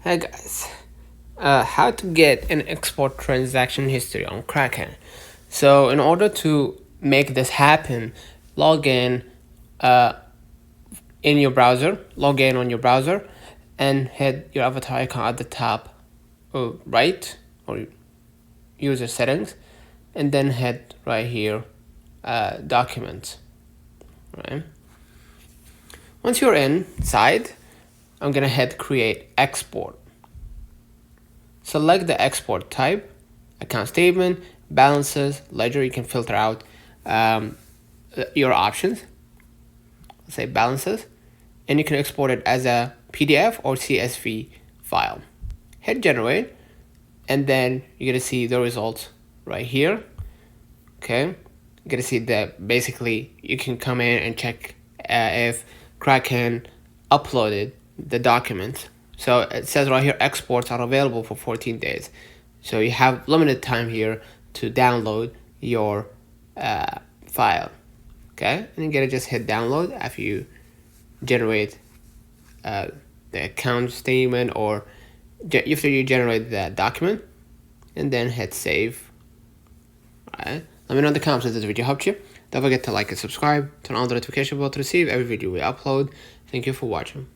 Hey guys, how to get an export transaction history on Kraken. So in order to make this happen, log in your browser, log in on your browser, and hit your avatar icon at the top right or user settings, and then hit right here, documents. Right. Once you're inside, I'm gonna hit create export. Select the export type, account statement, balances, ledger. You can filter out your options. Let's say balances, and you can export it as a PDF or CSV file. Hit generate, and then you're gonna see the results right here. Okay, you're gonna see that basically you can come in and check if Kraken uploaded the document. So it says right here, exports are available for 14 days. So you have limited time here to download your file. Okay, and you're gonna just hit download after you generate the account statement or after you generate the document, and then hit save. Alright, let me know in the comments if this video helped you. Don't forget to like and subscribe, turn on the notification bell to receive every video we upload. Thank you for watching.